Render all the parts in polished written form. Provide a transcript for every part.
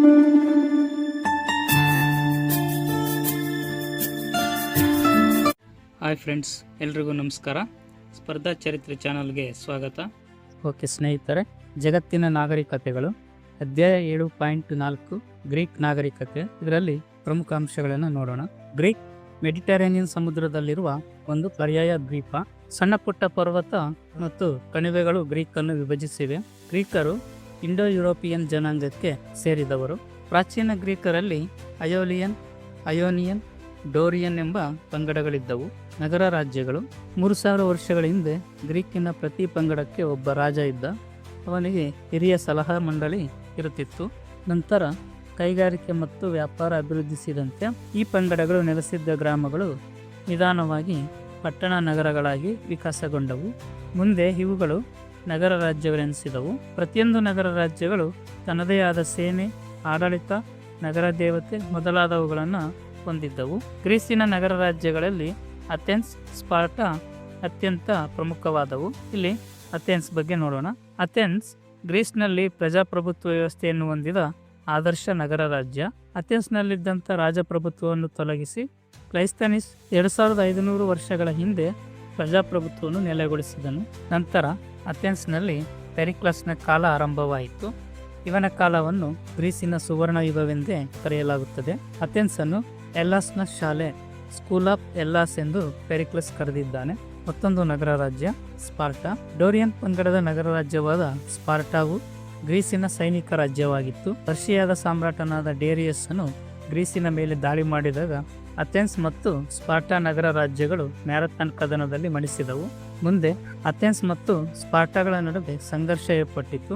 Hi friends, ಎಲ್ರಿಗೂ ನಮಸ್ಕಾರ. ಸ್ಪರ್ಧಾ ಚರಿತ್ರೆ ಚಾನಲ್ಗೆ ಸ್ವಾಗತ. ಓಕೆ ಸ್ನೇಹಿತರೆ, ಜಗತ್ತಿನ ನಾಗರಿಕತೆಗಳು ಅಧ್ಯಾಯ 7.4 ಗ್ರೀಕ್ ನಾಗರಿಕತೆ. ಇದರಲ್ಲಿ ಪ್ರಮುಖ ಅಂಶಗಳನ್ನು ನೋಡೋಣ. ಗ್ರೀಕ್ ಮೆಡಿಟರೇನಿಯನ್ ಸಮುದ್ರದಲ್ಲಿರುವ ಒಂದು ಪರ್ಯಾಯ ದ್ವೀಪ. ಸಣ್ಣ ಪುಟ್ಟ ಪರ್ವತ ಮತ್ತು ಕಣಿವೆಗಳು ಗ್ರೀಕ್ ಅನ್ನು ವಿಭಜಿಸಿವೆ. ಗ್ರೀಕರು ಇಂಡೋ ಯುರೋಪಿಯನ್ ಜನಾಂಗಕ್ಕೆ ಸೇರಿದವರು. ಪ್ರಾಚೀನ ಗ್ರೀಕರಲ್ಲಿ ಅಯೋನಿಯನ್, ಡೋರಿಯನ್ ಎಂಬ ಪಂಗಡಗಳಿದ್ದವು. ನಗರ ರಾಜ್ಯಗಳು. 3000 ವರ್ಷಗಳ ಹಿಂದೆ ಗ್ರೀಕಿನ ಪ್ರತಿ ಪಂಗಡಕ್ಕೆ ಒಬ್ಬ ರಾಜ ಇದ್ದ. ಅವನಿಗೆ ಹಿರಿಯ ಸಲಹಾ ಮಂಡಳಿ ಇರುತ್ತಿತ್ತು. ನಂತರ ಕೈಗಾರಿಕೆ ಮತ್ತು ವ್ಯಾಪಾರ ಅಭಿವೃದ್ಧಿಸಿದಂತೆ ಈ ಪಂಗಡಗಳು ನೆಲೆಸಿದ್ದ ಗ್ರಾಮಗಳು ನಿಧಾನವಾಗಿ ಪಟ್ಟಣ ನಗರಗಳಾಗಿ ವಿಕಾಸಗೊಂಡವು. ಮುಂದೆ ಇವುಗಳು ನಗರ ರಾಜ್ಯಗಳೆನಿಸಿದವು. ಪ್ರತಿಯೊಂದು ನಗರ ರಾಜ್ಯಗಳು ತನ್ನದೇ ಆದ ಸೇನೆ, ಆಡಳಿತ, ನಗರ ದೇವತೆ ಮೊದಲಾದವುಗಳನ್ನು ಹೊಂದಿದ್ದವು. ಗ್ರೀಸಿನ ನಗರ ರಾಜ್ಯಗಳಲ್ಲಿ ಅಥೆನ್ಸ್, ಸ್ಪಾರ್ಟಾ ಅತ್ಯಂತ ಪ್ರಮುಖವಾದವು. ಇಲ್ಲಿ ಅಥೆನ್ಸ್ ಬಗ್ಗೆ ನೋಡೋಣ. ಅಥೆನ್ಸ್ ಗ್ರೀಸ್ನಲ್ಲಿ ಪ್ರಜಾಪ್ರಭುತ್ವ ವ್ಯವಸ್ಥೆಯನ್ನು ಹೊಂದಿದ ಆದರ್ಶ ನಗರ ರಾಜ್ಯ. ಅಥೆನ್ಸ್ನಲ್ಲಿದ್ದಂಥ ರಾಜಪ್ರಭುತ್ವವನ್ನು ತೊಲಗಿಸಿ ಕ್ಲೈಸ್ತನಿಸ್ 2500 ವರ್ಷಗಳ ಹಿಂದೆ ಪ್ರಜಾಪ್ರಭುತ್ವವನ್ನು ನೆಲೆಗೊಳಿಸಿದನು. ನಂತರ ಅಥೆನ್ಸ್ನಲ್ಲಿ ಪೆರಿಕ್ಲಸ್ನ ಕಾಲ ಆರಂಭವಾಯಿತು. ಇವನ ಕಾಲವನ್ನು ಗ್ರೀಸಿನ ಸುವರ್ಣ ಯುಗವೆಂದೇ ಕರೆಯಲಾಗುತ್ತದೆ. ಅಥೆನ್ಸನ್ನು ಎಲ್ಲಾಸ್ನ ಶಾಲೆ, ಸ್ಕೂಲ್ ಆಫ್ ಎಲ್ಲಾಸ್ ಎಂದು ಪೆರಿಕ್ಲಸ್ ಕರೆದಿದ್ದಾನೆ. ಮತ್ತೊಂದು ನಗರ ರಾಜ್ಯ ಸ್ಪಾರ್ಟಾ. ಡೋರಿಯನ್ ಪಂಗಡದ ನಗರ ರಾಜ್ಯವಾದ ಸ್ಪಾರ್ಟಾವು ಗ್ರೀಸಿನ ಸೈನಿಕ ರಾಜ್ಯವಾಗಿತ್ತು. ಪರ್ಷಿಯಾದ ಸಾಮ್ರಾಟನಾದ ಡೇರಿಯಸ್ಸನು ಗ್ರೀಸಿನ ಮೇಲೆ ದಾಳಿ ಮಾಡಿದಾಗ ಅಥೆನ್ಸ್ ಮತ್ತು ಸ್ಪಾರ್ಟಾ ನಗರ ರಾಜ್ಯಗಳು ಮ್ಯಾರಥಾನ್ ಕದನದಲ್ಲಿ ಮಣಿಸಿದವು. ಮುಂದೆ ಅಥೆನ್ಸ್ ಮತ್ತು ಸ್ಪಾರ್ಟಾಗಳ ನಡುವೆ ಸಂಘರ್ಷ ಏರ್ಪಟ್ಟಿತು.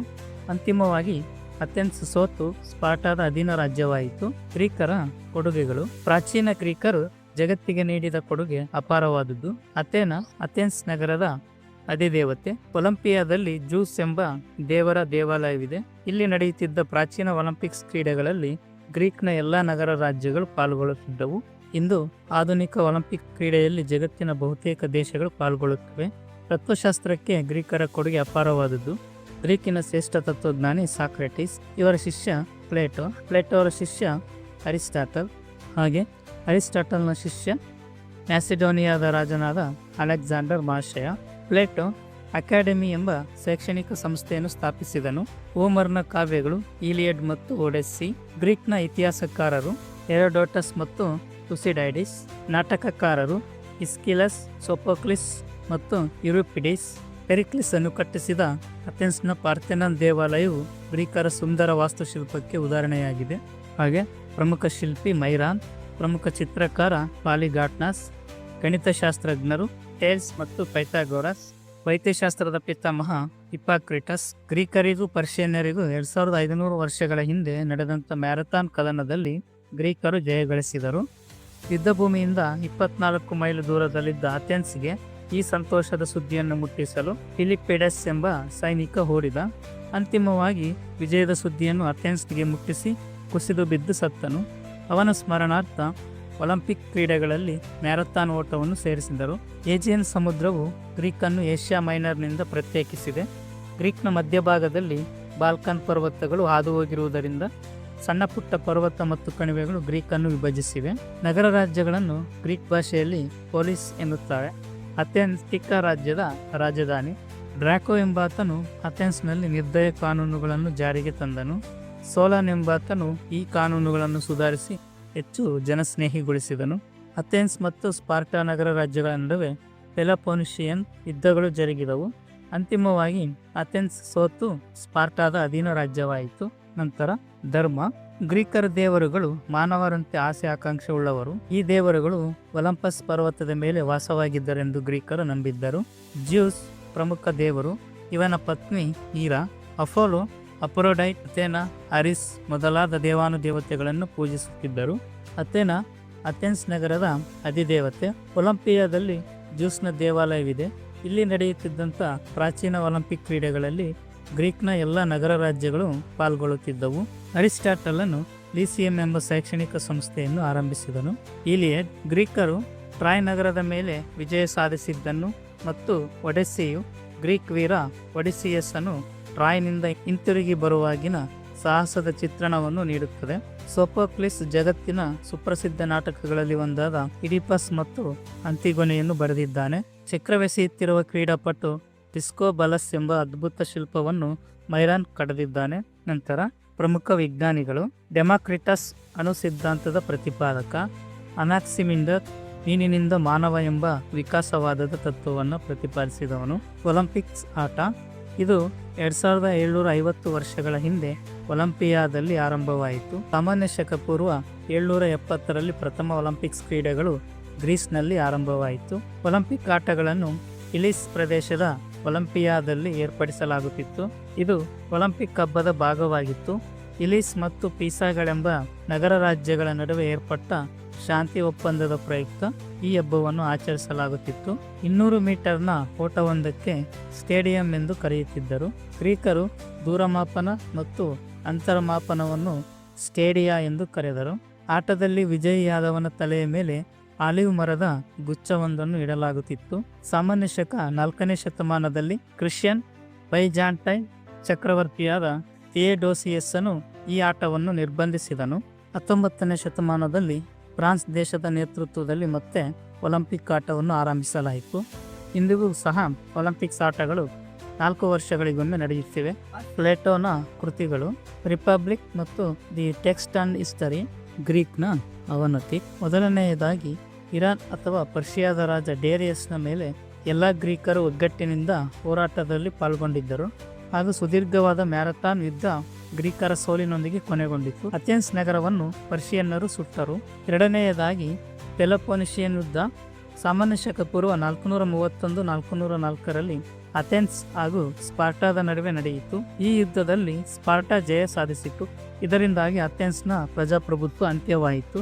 ಅಂತಿಮವಾಗಿ ಅಥೆನ್ಸ್ ಸೋತು ಸ್ಪಾರ್ಟಾದ ಅಧೀನ ರಾಜ್ಯವಾಯಿತು. ಗ್ರೀಕರ ಕೊಡುಗೆಗಳು. ಪ್ರಾಚೀನ ಗ್ರೀಕರು ಜಗತ್ತಿಗೆ ನೀಡಿದ ಕೊಡುಗೆ ಅಪಾರವಾದುದು. ಅಥೆನ್ಸ್ ನಗರದ ಅಧಿದೇವತೆ. ಒಲಿಂಪಿಯಾದಲ್ಲಿ ಜೂಸ್ ಎಂಬ ದೇವರ ದೇವಾಲಯವಿದೆ. ಇಲ್ಲಿ ನಡೆಯುತ್ತಿದ್ದ ಪ್ರಾಚೀನ ಒಲಿಂಪಿಕ್ಸ್ ಕ್ರೀಡೆಗಳಲ್ಲಿ ಗ್ರೀಕ್ನ ಎಲ್ಲ ನಗರ ರಾಜ್ಯಗಳು ಪಾಲ್ಗೊಳ್ಳುತ್ತಿದ್ದವು. ಇಂದು ಆಧುನಿಕ ಒಲಿಂಪಿಕ್ ಕ್ರೀಡೆಯಲ್ಲಿ ಜಗತ್ತಿನ ಬಹುತೇಕ ದೇಶಗಳು ಪಾಲ್ಗೊಳ್ಳುತ್ತವೆ. ತತ್ವಶಾಸ್ತ್ರಕ್ಕೆ ಗ್ರೀಕರ ಕೊಡುಗೆ ಅಪಾರವಾದುದು. ಗ್ರೀಕಿನ ಶ್ರೇಷ್ಠ ತತ್ವಜ್ಞಾನಿ ಸಾಕ್ರೆಟಿಸ್, ಇವರ ಶಿಷ್ಯ ಪ್ಲೇಟೋ ಅವರ ಶಿಷ್ಯ ಅರಿಸ್ಟಾಟಲ್, ಹಾಗೆ ಅರಿಸ್ಟಾಟಲ್ನ ಶಿಷ್ಯ ಮ್ಯಾಸಿಡೋನಿಯಾದ ರಾಜನಾದ ಅಲೆಕ್ಸಾಂಡರ್ ಮಹಾಶಯ. ಪ್ಲೇಟೋ ಅಕಾಡೆಮಿ ಎಂಬ ಶೈಕ್ಷಣಿಕ ಸಂಸ್ಥೆಯನ್ನು ಸ್ಥಾಪಿಸಿದನು. ಹೋಮರ್ನ ಕಾವ್ಯಗಳು ಈಲಿಯಡ್ ಮತ್ತು ಒಡೆಸ್ಸಿ. ಗ್ರೀಕ್ನ ಇತಿಹಾಸಕಾರರು ಹೆರೋಡೋಟಸ್ ಮತ್ತು ತುಸಿಡೈಡಿಸ್. ನಾಟಕಕಾರರು ಇಸ್ಕಿಲಸ್, ಸೋಫೋಕ್ಲಿಸ್ ಮತ್ತು ಯುರಿಪಿಡಿಸ್. ಪೆರಿಕ್ಲಿಸ್ ಅನ್ನು ಕಟ್ಟಿಸಿದ ಅಥೆನ್ಸ್ನ ಪಾರ್ಥೆನನ್ ದೇವಾಲಯವು ಗ್ರೀಕರ ಸುಂದರ ವಾಸ್ತುಶಿಲ್ಪಕ್ಕೆ ಉದಾಹರಣೆಯಾಗಿದೆ. ಹಾಗೆ ಪ್ರಮುಖ ಶಿಲ್ಪಿ ಮೈರಾನ್, ಪ್ರಮುಖ ಚಿತ್ರಕಾರ ಪಾಲಿಗಾಟ್ನಾಸ್, ಗಣಿತಶಾಸ್ತ್ರಜ್ಞರು ಟೇಲ್ಸ್ ಮತ್ತು ಪೈಥಾಗೋರಸ್, ವೈದ್ಯಶಾಸ್ತ್ರದ ಪಿತಾಮಹ ಹಿಪಾಕ್ರಿಟಸ್. ಗ್ರೀಕರಿಗೂ ಪರ್ಷಿಯನ್ನರಿಗೂ 2500 ವರ್ಷಗಳ ಹಿಂದೆ ನಡೆದಂಥ ಮ್ಯಾರಥಾನ್ ಕದನದಲ್ಲಿ ಗ್ರೀಕರು ಜಯಗಳಿಸಿದರು. ಯುದ್ಧಭೂಮಿಯಿಂದ 24 ಮೈಲು ದೂರದಲ್ಲಿದ್ದ ಅಥೆನ್ಸ್ಗೆ ಈ ಸಂತೋಷದ ಸುದ್ದಿಯನ್ನು ಮುಟ್ಟಿಸಲು ಫಿಲಿಪಿಡಸ್ ಎಂಬ ಸೈನಿಕ ಓಡಿದ. ಅಂತಿಮವಾಗಿ ವಿಜಯದ ಸುದ್ದಿಯನ್ನು ಅಥೆನ್ಸ್ಗೆ ಮುಟ್ಟಿಸಿ ಕುಸಿದು ಬಿದ್ದು ಸತ್ತನು. ಅವನ ಸ್ಮರಣಾರ್ಥ ಒಲಿಂಪಿಕ್ ಕ್ರೀಡೆಗಳಲ್ಲಿ ಮ್ಯಾರಥಾನ್ ಓಟವನ್ನು ಸೇರಿಸಿದರು. ಏಜಿಯನ್ ಸಮುದ್ರವು ಗ್ರೀಕನ್ನು ಏಷ್ಯಾ ಮೈನರ್ನಿಂದ ಪ್ರತ್ಯೇಕಿಸಿದೆ. ಗ್ರೀಕ್ನ ಮಧ್ಯಭಾಗದಲ್ಲಿ ಬಾಲ್ಕನ್ ಪರ್ವತಗಳು ಹಾದು ಹೋಗಿರುವುದರಿಂದ ಸಣ್ಣ ಪುಟ್ಟ ಪರ್ವತ ಮತ್ತು ಕಣಿವೆಗಳು ಗ್ರೀಕನ್ನು ವಿಭಜಿಸಿವೆ. ನಗರ ರಾಜ್ಯಗಳನ್ನು ಗ್ರೀಕ್ ಭಾಷೆಯಲ್ಲಿ ಪೊಲಿಸ್ ಎನ್ನುತ್ತಾರೆ. ಅಥೆನ್ಸ್ ಟಿಕ್ಕ ರಾಜ್ಯದ ರಾಜಧಾನಿ. ಡ್ರಾಕೋ ಎಂಬಾತನು ಅಥೆನ್ಸ್ನಲ್ಲಿ ನಿರ್ದಯ ಕಾನೂನುಗಳನ್ನು ಜಾರಿಗೆ ತಂದನು. ಸೋಲಾನ್ ಎಂಬಾತನು ಈ ಕಾನೂನುಗಳನ್ನು ಸುಧಾರಿಸಿ ಹೆಚ್ಚು ಜನಸ್ನೇಹಿಗೊಳಿಸಿದನು. ಅಥೆನ್ಸ್ ಮತ್ತು ಸ್ಪಾರ್ಟಾ ನಗರ ರಾಜ್ಯಗಳ ನಡುವೆ ಪೆಲೋಪೊನಿಷಿಯನ್ ಯುದ್ಧಗಳು ಜರುಗಿದವು. ಅಂತಿಮವಾಗಿ ಅಥೆನ್ಸ್ ಸೋತು ಸ್ಪಾರ್ಟಾದ ಅಧೀನ ರಾಜ್ಯವಾಯಿತು. ನಂತರ ಧರ್ಮ. ಗ್ರೀಕರ ದೇವರುಗಳು ಮಾನವರಂತೆ ಆಸೆ ಆಕಾಂಕ್ಷೆ ಉಳ್ಳವರು. ಈ ದೇವರುಗಳು ಒಲಂಪಸ್ ಪರ್ವತದ ಮೇಲೆ ವಾಸವಾಗಿದ್ದರೆಂದು ಗ್ರೀಕರು ನಂಬಿದ್ದರು. ಜ್ಯೂಸ್ ಪ್ರಮುಖ ದೇವರು. ಇವನ ಪತ್ನಿ ಈರಾ. ಅಪೋಲೋ, ಅಪೊರೊಡೈಟ್, ಅಥೇನಾ, ಅರಿಸ್ ಮೊದಲಾದ ದೇವಾನುದೇವತೆಗಳನ್ನು ಪೂಜಿಸುತ್ತಿದ್ದರು. ಅಥೆನ್ಸ್ ನಗರದ ಅಧಿದೇವತೆ. ಒಲಿಂಪಿಯಾದಲ್ಲಿ ಜ್ಯೂಸ್ನ ದೇವಾಲಯವಿದೆ. ಇಲ್ಲಿ ನಡೆಯುತ್ತಿದ್ದಂಥ ಪ್ರಾಚೀನ ಒಲಿಂಪಿಕ್ ಕ್ರೀಡೆಗಳಲ್ಲಿ ಗ್ರೀಕ್ನ ಎಲ್ಲ ನಗರ ರಾಜ್ಯಗಳು ಪಾಲ್ಗೊಳ್ಳುತ್ತಿದ್ದವು. ಅರಿಸ್ಟಾಟಲನು ಲೀಸಿಯಂ ಎಂಬ ಶೈಕ್ಷಣಿಕ ಸಂಸ್ಥೆಯನ್ನು ಆರಂಭಿಸಿದನು. ಈಲಿಯಡ್. ಗ್ರೀಕರು ಟ್ರಾಯ್ ನಗರದ ಮೇಲೆ ವಿಜಯ ಸಾಧಿಸಿದ್ದನ್ನು ಮತ್ತು ಒಡೆಸ್ಸಿಯು ಗ್ರೀಕ್ ವೀರ ಒಡಿಸಿಯಸ್ಸನ್ನು ಟ್ರಾಯ್ನಿಂದ ಹಿಂತಿರುಗಿ ಬರುವಾಗಿನ ಸಾಹಸದ ಚಿತ್ರಣವನ್ನು ನೀಡುತ್ತದೆ. ಸೋಫೋಕ್ಲಿಸ್ ಜಗತ್ತಿನ ಸುಪ್ರಸಿದ್ಧ ನಾಟಕಗಳಲ್ಲಿ ಒಂದಾದ ಇಡಿಪಸ್ ಮತ್ತು ಅಂತಿಗೊನೆಯನ್ನು ಬರೆದಿದ್ದಾನೆ. ಚಕ್ರವೆಸೆಯುತ್ತಿರುವ ಕ್ರೀಡಾಪಟು ಡಿಸ್ಕೋಬಲಸ್ ಎಂಬ ಅದ್ಭುತ ಶಿಲ್ಪವನ್ನು ಮೈರಾನ್ ಕಡೆದಿದ್ದಾನೆ. ನಂತರ ಪ್ರಮುಖ ವಿಜ್ಞಾನಿಗಳು: ಡೆಮಾಕ್ರಿಟಸ್ ಅಣು ಸಿದ್ಧಾಂತದ ಪ್ರತಿಪಾದಕ. ಅನಾಕ್ಸಿಮಿಂಡರ್ ನೀರಿನಿಂದ ಮಾನವ ಎಂಬ ವಿಕಾಸವಾದದ ತತ್ವವನ್ನು ಪ್ರತಿಪಾದಿಸಿದವನು. ಒಲಿಂಪಿಕ್ಸ್ ಆಟ ಇದು 2750 ವರ್ಷಗಳ ಹಿಂದೆ ಒಲಿಂಪಿಯಾದಲ್ಲಿ ಆರಂಭವಾಯಿತು. ಸಾಮಾನ್ಯ ಶಕ ಪೂರ್ವ 770ರಲ್ಲಿ ಪ್ರಥಮ ಒಲಿಂಪಿಕ್ಸ್ ಕ್ರೀಡೆಗಳು ಗ್ರೀಸ್ನಲ್ಲಿ ಆರಂಭವಾಯಿತು. ಒಲಿಂಪಿಕ್ ಆಟಗಳನ್ನು ಇಲಿಸ್ ಪ್ರದೇಶದ ಒಲಿಂಪಿಯಾದಲ್ಲಿ ಏರ್ಪಡಿಸಲಾಗುತ್ತಿತ್ತು. ಇದು ಒಲಿಂಪಿಕ್ ಹಬ್ಬದ ಭಾಗವಾಗಿತ್ತು. ಇಲಿಸ್ ಮತ್ತು ಪೀಸಾಗಳೆಂಬ ನಗರ ರಾಜ್ಯಗಳ ನಡುವೆ ಏರ್ಪಟ್ಟ ಶಾಂತಿ ಒಪ್ಪಂದದ ಪ್ರಯುಕ್ತ ಈ ಹಬ್ಬವನ್ನು ಆಚರಿಸಲಾಗುತ್ತಿತ್ತು. 200 ಮೀಟರ್ನ ಓಟವೊಂದಕ್ಕೆ ಸ್ಟೇಡಿಯಂ ಎಂದು ಕರೆಯುತ್ತಿದ್ದರು. ಗ್ರೀಕರು ದೂರಮಾಪನ ಮತ್ತು ಅಂತರಮಾಪನವನ್ನು ಸ್ಟೇಡಿಯಾ ಎಂದು ಕರೆದರು. ಆಟದಲ್ಲಿ ವಿಜಯಿಯಾದವನ ತಲೆಯ ಮೇಲೆ ಆಲಿವ್ ಮರದ ಗುಚ್ಛವೊಂದನ್ನು ಇಡಲಾಗುತ್ತಿತ್ತು. ಸಾಮಾನ್ಯ ಶಕ 4ನೇ ಶತಮಾನದಲ್ಲಿ ಕ್ರಿಶ್ಚಿಯನ್ ಬೈಜಾಂಟೈನ್ ಚಕ್ರವರ್ತಿಯಾದ ಥಿಯಡೋಸಿಯಸ್ಸನು ಈ ಆಟವನ್ನು ನಿರ್ಬಂಧಿಸಿದನು. 19ನೇ ಶತಮಾನದಲ್ಲಿ ಫ್ರಾನ್ಸ್ ದೇಶದ ನೇತೃತ್ವದಲ್ಲಿ ಮತ್ತೆ ಒಲಿಂಪಿಕ್ ಆಟವನ್ನು ಆರಂಭಿಸಲಾಯಿತು. ಇಂದಿಗೂ ಸಹ ಒಲಿಂಪಿಕ್ಸ್ ಆಟಗಳು 4 ವರ್ಷಗಳಿಗೊಮ್ಮೆ ನಡೆಯುತ್ತಿವೆ. ಪ್ಲೇಟೋನ ಕೃತಿಗಳು, ರಿಪಬ್ಲಿಕ್ ಮತ್ತು ದಿ ಟೆಕ್ಸ್ಟ್ ಅಂಡ್ ಹಿಸ್ಟರಿ, ಗ್ರೀಕ್ನ ಅವನತಿ. ಮೊದಲನೆಯದಾಗಿ ಇರಾನ್ ಅಥವಾ ಪರ್ಷಿಯಾದ ರಾಜ ಡೇರಿಯಸ್ನ ಮೇಲೆ ಎಲ್ಲ ಗ್ರೀಕರು ಒಗ್ಗಟ್ಟಿನಿಂದ ಹೋರಾಟದಲ್ಲಿ ಪಾಲ್ಗೊಂಡಿದ್ದರು ಹಾಗೂ ಸುದೀರ್ಘವಾದ ಮ್ಯಾರಥಾನ್ ಯುದ್ಧ ಗ್ರೀಕರ ಸೋಲಿನೊಂದಿಗೆ ಕೊನೆಗೊಂಡಿತು. ಅಥೆನ್ಸ್ ನಗರವನ್ನು ಪರ್ಷಿಯನ್ನರು ಸುಟ್ಟರು. ಎರಡನೆಯದಾಗಿ ಪೆಲೋಪೊನೆಷಿಯನ್ ಯುದ್ಧ ಸಾಮಾನ್ಯ ಶಕ ಪೂರ್ವ 431-404ರಲ್ಲಿ ಅಥೆನ್ಸ್ ಹಾಗೂ ಸ್ಪಾರ್ಟಾದ ನಡುವೆ ನಡೆಯಿತು. ಈ ಯುದ್ಧದಲ್ಲಿ ಸ್ಪಾರ್ಟಾ ಜಯ ಸಾಧಿಸಿತು. ಇದರಿಂದಾಗಿ ಅಥೆನ್ಸ್ನ ಪ್ರಜಾಪ್ರಭುತ್ವ ಅಂತ್ಯವಾಯಿತು.